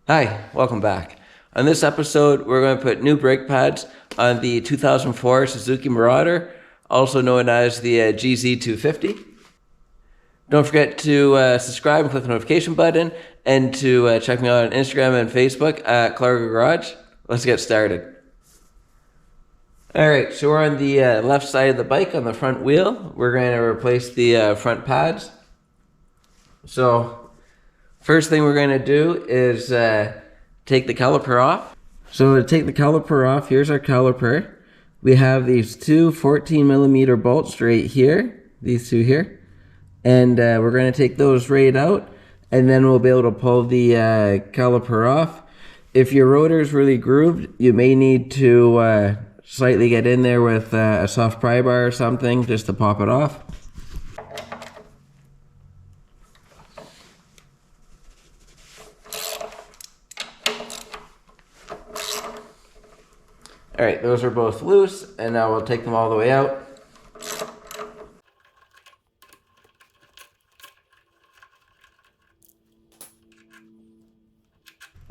Hi, welcome back. On this episode, we're going to put new brake pads on the 2004 Suzuki Marauder, also known as the GZ250. Don't forget to subscribe and click the notification button, and to check me out on Instagram and Facebook at Clark Garage. Let's get started. Alright, so we're on the left side of the bike on the front wheel. We're going to replace the front pads. So, first thing we're going to do is take the caliper off. So to take the caliper off, here's our caliper. We have these two 14mm bolts right here, these two here. And we're going to take those right out, and then we'll be able to pull the caliper off. If your rotor is really grooved, you may need to slightly get in there with a soft pry bar or something just to pop it off. Alright, those are both loose, and now we'll take them all the way out.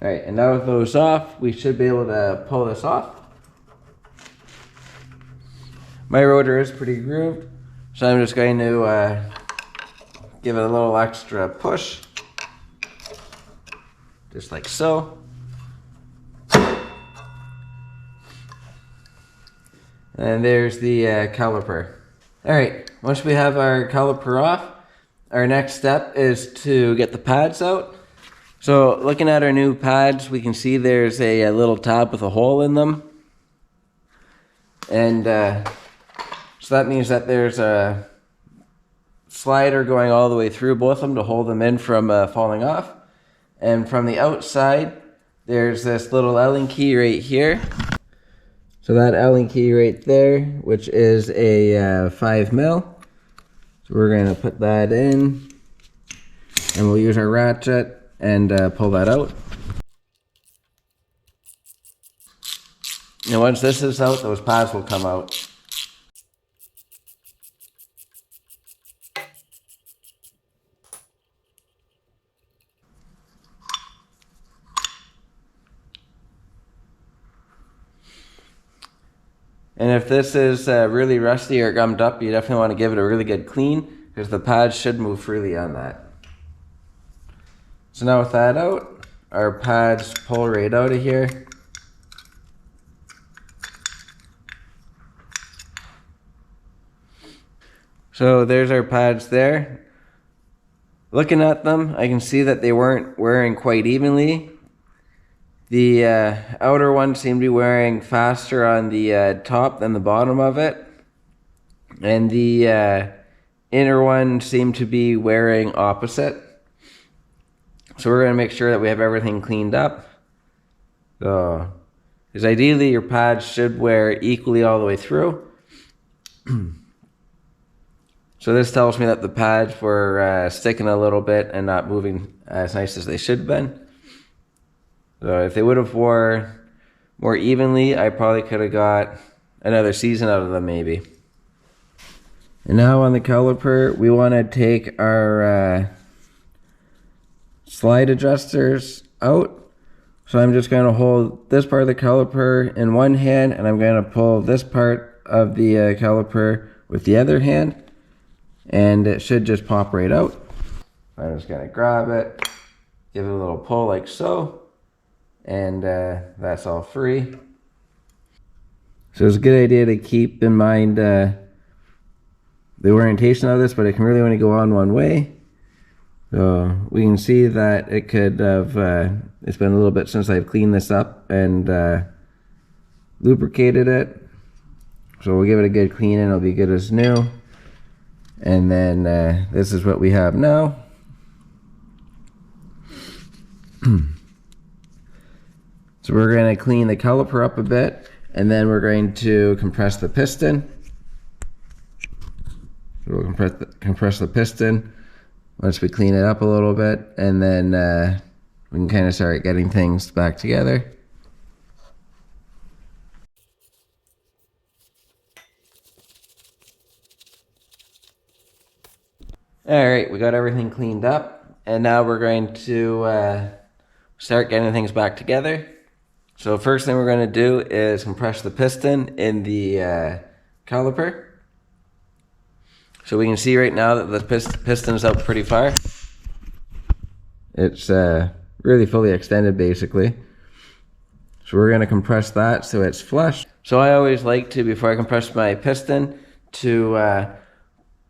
Alright, and now with those off, we should be able to pull this off. My rotor is pretty grooved, so I'm just going to give it a little extra push, just like so. And there's the caliper. Alright, once we have our caliper off, our next step is to get the pads out. So looking at our new pads, we can see there's a little tab with a hole in them. And so that means that there's a slider going all the way through both of them to hold them in from falling off. And from the outside, there's this little Allen key right here. So that Allen key right there, which is a 5mm. So we're going to put that in, and we'll use our ratchet and pull that out. And once this is out, those pads will come out. And if this is really rusty or gummed up, you definitely want to give it a really good clean, because the pads should move freely on that. So now with that out, our pads pull right out of here. So there's our pads there. Looking at them, I can see that they weren't wearing quite evenly. The outer one seemed to be wearing faster on the top than the bottom of it. And the inner one seemed to be wearing opposite. So we're going to make sure that we have everything cleaned up. So, because ideally your pads should wear equally all the way through. So this tells me that the pads were sticking a little bit and not moving as nice as they should have been. So if they would have wore more evenly, I probably could have got another season out of them maybe. And now on the caliper, we want to take our slide adjusters out. So I'm just going to hold this part of the caliper in one hand, and I'm going to pull this part of the caliper with the other hand, and it should just pop right out. I'm just going to grab it, give it a little pull like so, and that's all free. So it's a good idea to keep in mind the orientation of this, but it can really only go on one way. So we can see that it could have, it's been a little bit since I've cleaned this up and lubricated it. So we'll give it a good clean and it'll be good as new. And then this is what we have now. So we're going to clean the caliper up a bit, and then we're going to compress the piston. So we'll compress the piston once we clean it up a little bit, and then we can kind of start getting things back together. Alright, we got everything cleaned up, and now we're going to start getting things back together. So first thing we're going to do is compress the piston in the caliper. So we can see right now that the piston's out pretty far. It's really fully extended basically. So we're going to compress that so it's flush. So I always like to, before I compress my piston, to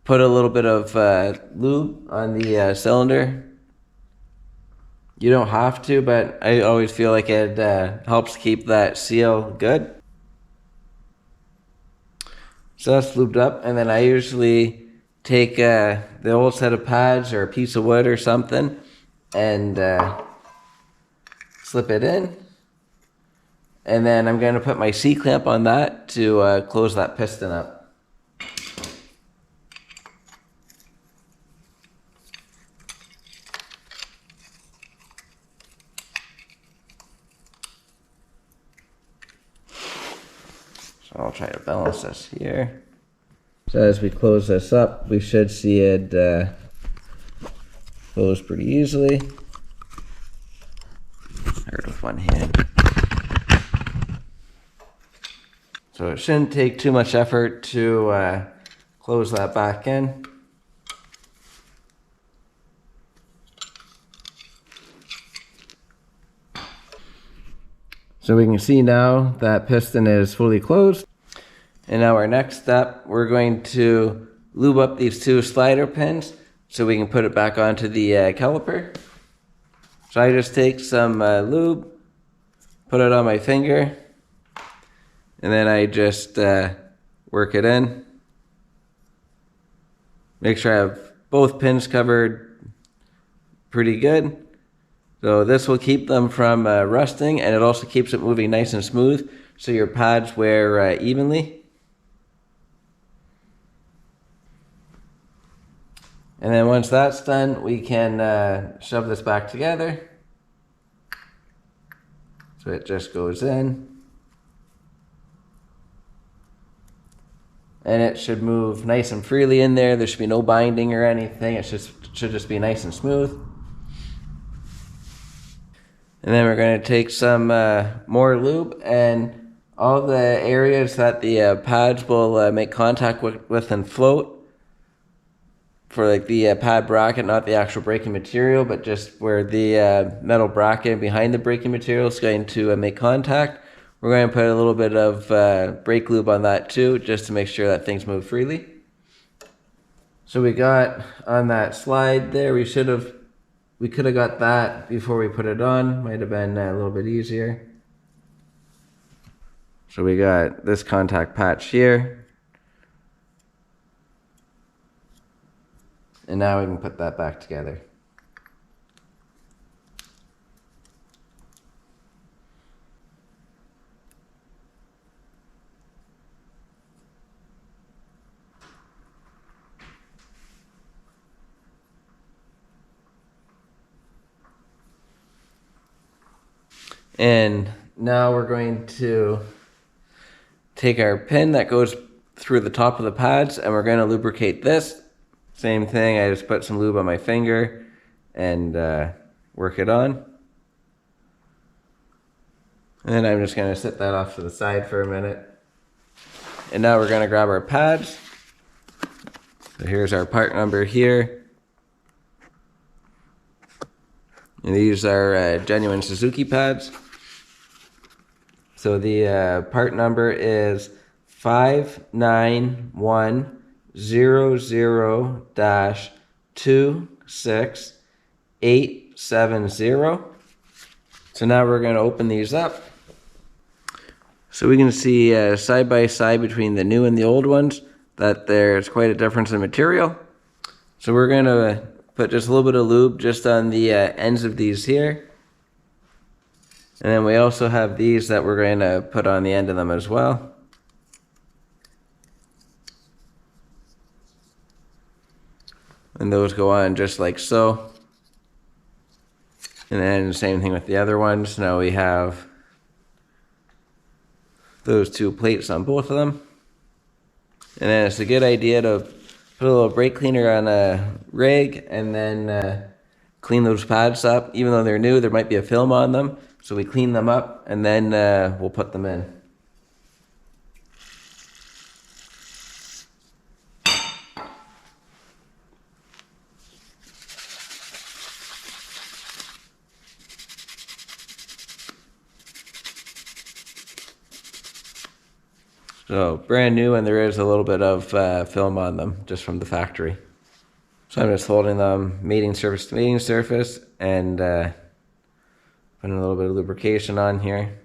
put a little bit of lube on the cylinder. You don't have to, but I always feel like it helps keep that seal good. So that's lubed up, and then I usually take the old set of pads or a piece of wood or something and slip it in. And then I'm going to put my C-clamp on that to close that piston up. So I'll try to balance this here. So as we close this up, we should see it close pretty easily. Hard with one hand. So it shouldn't take too much effort to close that back in. So we can see now that piston is fully closed. And now our next step, we're going to lube up these two slider pins so we can put it back onto the caliper. So I just take some lube, put it on my finger, and then I just work it in. Make sure I have both pins covered pretty good. So this will keep them from rusting, and it also keeps it moving nice and smooth so your pads wear evenly. And then once that's done, we can shove this back together. So it just goes in. And it should move nice and freely in there. There should be no binding or anything. It should just be nice and smooth. And then we're going to take some more lube, and all the areas that the pads will make contact with and float, for like the pad bracket, not the actual braking material, but just where the metal bracket behind the braking material is going to make contact. We're going to put a little bit of brake lube on that too, just to make sure that things move freely. So we got on that slide there, we could have got that before we put it on. Might have been a little bit easier. So we got this contact patch here. And now we can put that back together. And now we're going to take our pin that goes through the top of the pads, and we're going to lubricate this. Same thing, I just put some lube on my finger and work it on. And then I'm just going to set that off to the side for a minute. And now we're going to grab our pads. So here's our part number here. And these are genuine Suzuki pads. So the part number is 59100-26870. So now we're going to open these up. So we can see side by side between the new and the old ones that there's quite a difference in material. So we're going to put just a little bit of lube just on the ends of these here. And then we also have these that we're going to put on the end of them as well. And those go on just like so. And then same thing with the other ones. Now we have those two plates on both of them. And then it's a good idea to put a little brake cleaner on a rig and then clean those pads up. Even though they're new, there might be a film on them. So we clean them up and then we'll put them in. So brand new, and there is a little bit of film on them just from the factory. So I'm just holding them mating surface to mating surface and putting a little bit of lubrication on here.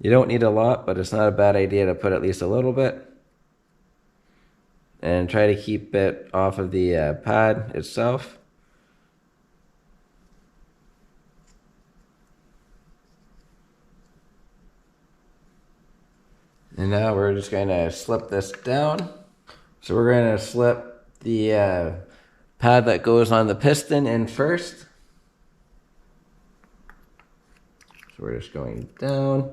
You don't need a lot, but it's not a bad idea to put at least a little bit. And try to keep it off of the pad itself. And now we're just going to slip this down. So we're going to slip the pad that goes on the piston in first. So we're just going down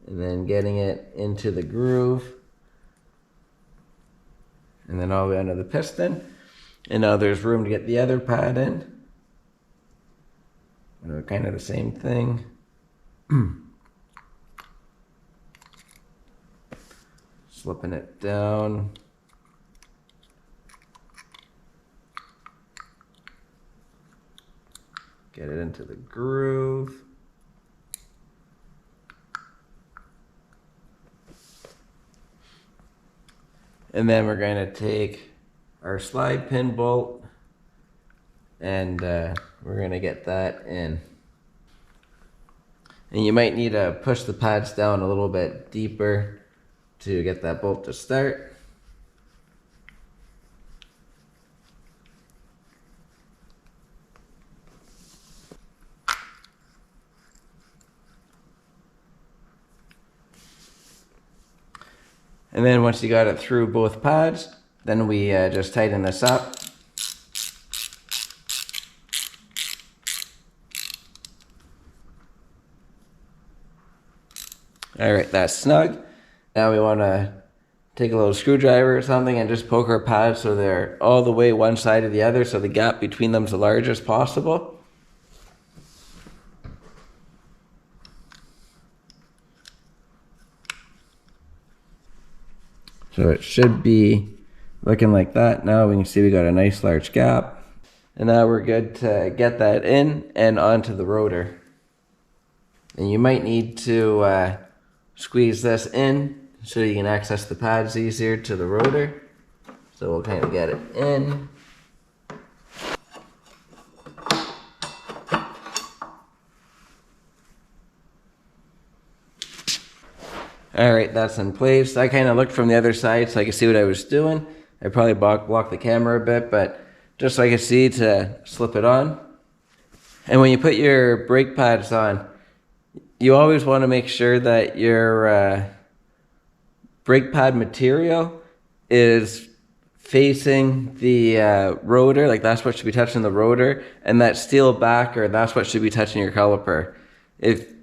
and then getting it into the groove. And then all the way under the piston. And now there's room to get the other pad in. And kind of the same thing. Slipping it down. Get it into the groove. And then we're going to take our slide pin bolt and we're going to get that in. And you might need to push the pads down a little bit deeper to get that bolt to start. And then once you got it through both pads, then we just tighten this up. All right, that's snug. Now we want to take a little screwdriver or something and just poke our pads so they're all the way one side or the other, so the gap between them is the largest possible. So it should be looking like that. Now we can see we got a nice large gap. And now we're good to get that in and onto the rotor. And you might need to squeeze this in so you can access the pads easier to the rotor. So we'll kind of get it in. All right, that's in place. I kind of looked from the other side so I could see what I was doing. I probably blocked the camera a bit, but just so I could see to slip it on. And when you put your brake pads on, you always want to make sure that your brake pad material is facing the rotor, like that's what should be touching the rotor, and that steel backer, that's what should be touching your caliper. If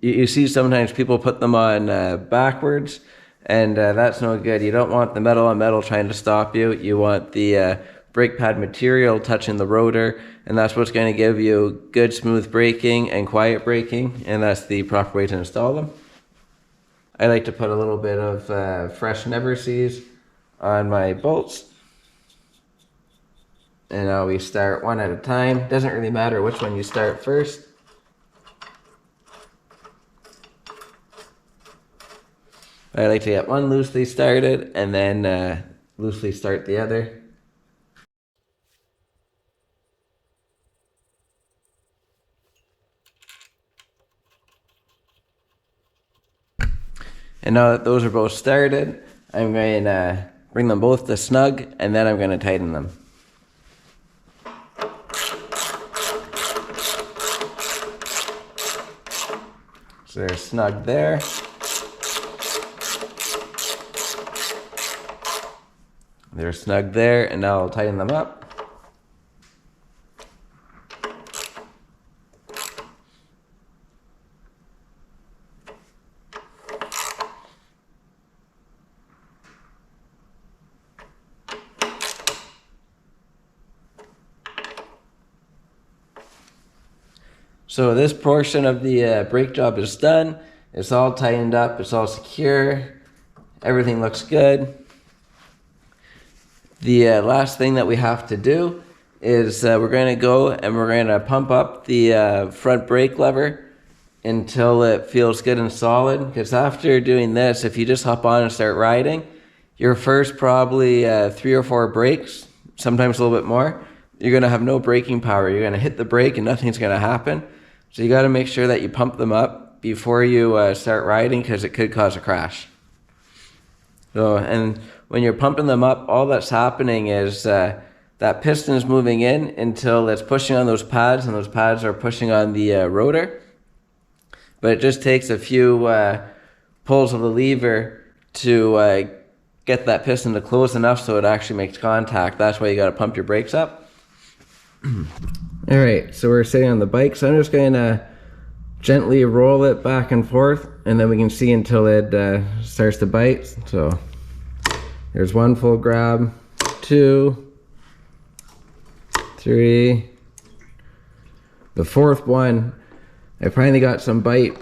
you see sometimes people put them on backwards, and that's no good. You don't want the metal on metal trying to stop you. You want the brake pad material touching the rotor, and that's what's going to give you good smooth braking and quiet braking, and that's the proper way to install them. I like to put a little bit of fresh Never Sees on my bolts. And now we start one at a time. Doesn't really matter which one you start first. I like to get one loosely started and then loosely start the other. And now that those are both started, I'm going to bring them both to snug, and then I'm going to tighten them. So they're snug there. They're snug there, and now I'll tighten them up. So this portion of the brake job is done. It's all tightened up, it's all secure, everything looks good. The last thing that we have to do is we're going to go and we're going to pump up the front brake lever until it feels good and solid, because after doing this, if you just hop on and start riding, your first probably 3 or 4 brakes, sometimes a little bit more, you're going to have no braking power. You're going to hit the brake and nothing's going to happen. So you got to make sure that you pump them up before you start riding, because it could cause a crash. So, and when you're pumping them up, all that's happening is that piston is moving in until it's pushing on those pads, and those pads are pushing on the rotor. But it just takes a few pulls of the lever to get that piston to close enough so it actually makes contact. That's why you got to pump your brakes up. All right, so we're sitting on the bike, so I'm just going to gently roll it back and forth, and then we can see until it starts to bite. So there's 1 full grab, 2, 3, the 4th one. I finally got some bite,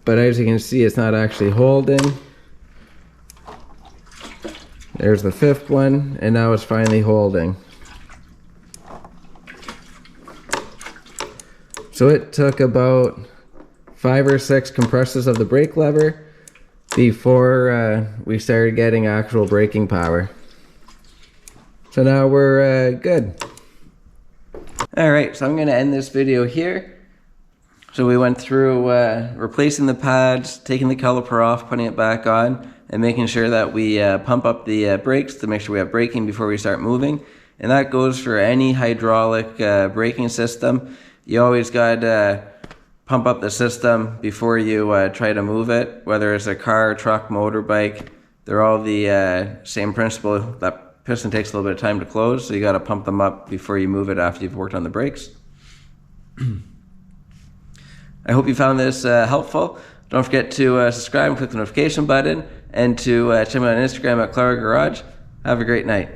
but as you can see, it's not actually holding. There's the 5th one, and now it's finally holding. So it took about 5 or 6 compresses of the brake lever before we started getting actual braking power. So now we're good. Alright, so I'm going to end this video here. So we went through replacing the pads, taking the caliper off, putting it back on, and making sure that we pump up the brakes to make sure we have braking before we start moving. And that goes for any hydraulic braking system. You always got to pump up the system before you try to move it, whether it's a car, truck, motorbike. They're all the same principle. That piston takes a little bit of time to close, so you got to pump them up before you move it after you've worked on the brakes. I hope you found this helpful. Don't forget to subscribe and click the notification button, and to check me out on Instagram at Clara Garage. Have a great night.